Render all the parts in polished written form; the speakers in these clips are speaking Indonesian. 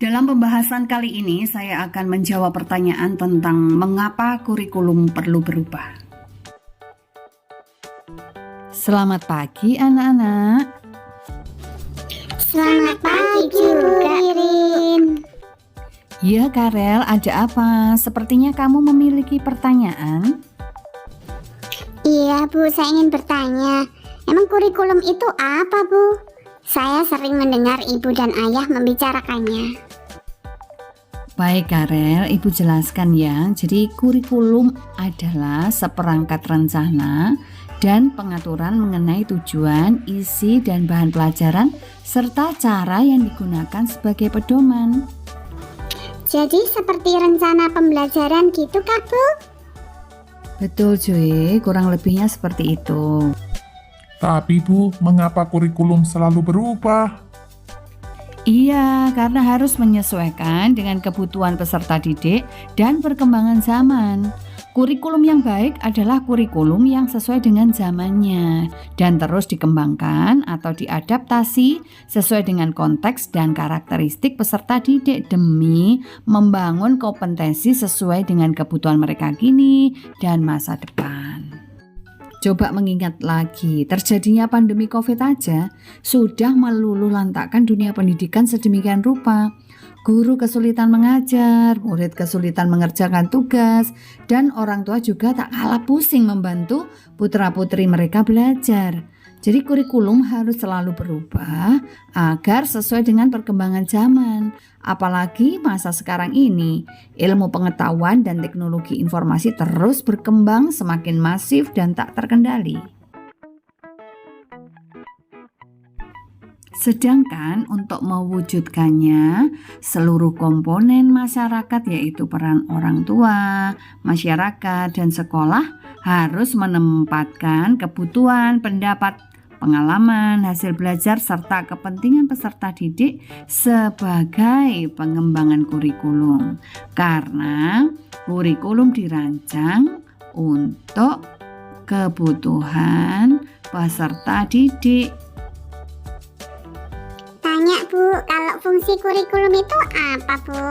Dalam pembahasan kali ini, saya akan menjawab pertanyaan tentang mengapa kurikulum perlu berubah. Selamat pagi anak-anak. Selamat pagi juga, Irin. Ya Karel, ada apa? Sepertinya kamu memiliki pertanyaan. Iya Bu, saya ingin bertanya, emang kurikulum itu apa Bu? Saya sering mendengar ibu dan ayah membicarakannya. Baik Karel, Ibu jelaskan ya. Jadi kurikulum adalah seperangkat rencana dan pengaturan mengenai tujuan, isi, dan bahan pelajaran serta cara yang digunakan sebagai pedoman. Jadi seperti rencana pembelajaran gitu Kak Bu? Betul cuy, kurang lebihnya seperti itu. Tapi Bu, mengapa kurikulum selalu berubah? Iya, karena harus menyesuaikan dengan kebutuhan peserta didik dan perkembangan zaman. Kurikulum yang baik adalah kurikulum yang sesuai dengan zamannya dan terus dikembangkan atau diadaptasi sesuai dengan konteks dan karakteristik peserta didik demi membangun kompetensi sesuai dengan kebutuhan mereka kini dan masa depan. Coba mengingat lagi, terjadinya pandemi COVID aja sudah meluluhlantakkan dunia pendidikan sedemikian rupa. Guru kesulitan mengajar, murid kesulitan mengerjakan tugas, dan orang tua juga tak kalah pusing membantu putra-putri mereka belajar. Jadi kurikulum harus selalu berubah agar sesuai dengan perkembangan zaman. Apalagi masa sekarang ini, ilmu pengetahuan dan teknologi informasi terus berkembang semakin masif dan tak terkendali. Sedangkan untuk mewujudkannya, seluruh komponen masyarakat yaitu peran orang tua, masyarakat, dan sekolah harus menempatkan kebutuhan, pendapat, pengalaman, hasil belajar, serta kepentingan peserta didik sebagai pengembangan kurikulum. Karena kurikulum dirancang untuk kebutuhan peserta didik. Tanya Bu, kalau fungsi kurikulum itu apa Bu?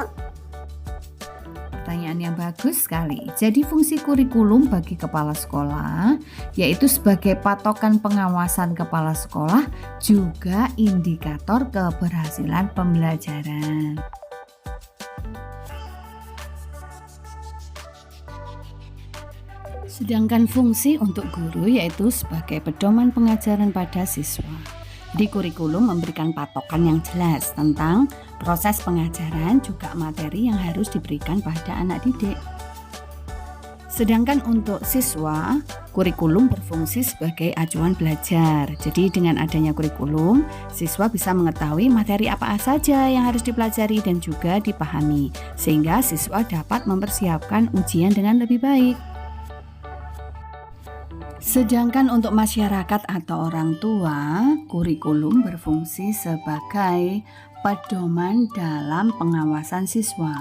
Pertanyaan yang bagus sekali. Jadi fungsi kurikulum bagi kepala sekolah yaitu sebagai patokan pengawasan kepala sekolah, juga indikator keberhasilan pembelajaran. Sedangkan fungsi untuk guru yaitu sebagai pedoman pengajaran pada siswa. Di kurikulum memberikan patokan yang jelas tentang proses pengajaran, juga materi yang harus diberikan pada anak didik. Sedangkan untuk siswa, kurikulum berfungsi sebagai acuan belajar. Jadi dengan adanya kurikulum, siswa bisa mengetahui materi apa saja yang harus dipelajari dan juga dipahami, sehingga siswa dapat mempersiapkan ujian dengan lebih baik. Sedangkan untuk masyarakat atau orang tua, kurikulum berfungsi sebagai pedoman dalam pengawasan siswa.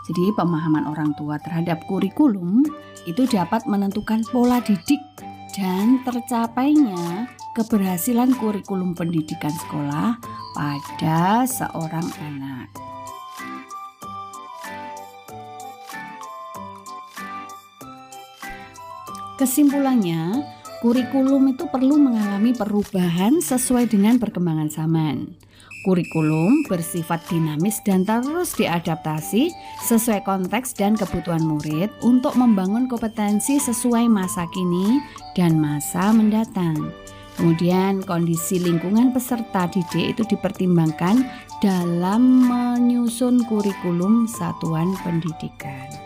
Jadi pemahaman orang tua terhadap kurikulum itu dapat menentukan pola didik dan tercapainya keberhasilan kurikulum pendidikan sekolah pada seorang anak. Kesimpulannya, kurikulum itu perlu mengalami perubahan sesuai dengan perkembangan zaman. Kurikulum bersifat dinamis dan terus diadaptasi sesuai konteks dan kebutuhan murid untuk membangun kompetensi sesuai masa kini dan masa mendatang. Kemudian kondisi lingkungan peserta didik itu dipertimbangkan dalam menyusun kurikulum satuan pendidikan.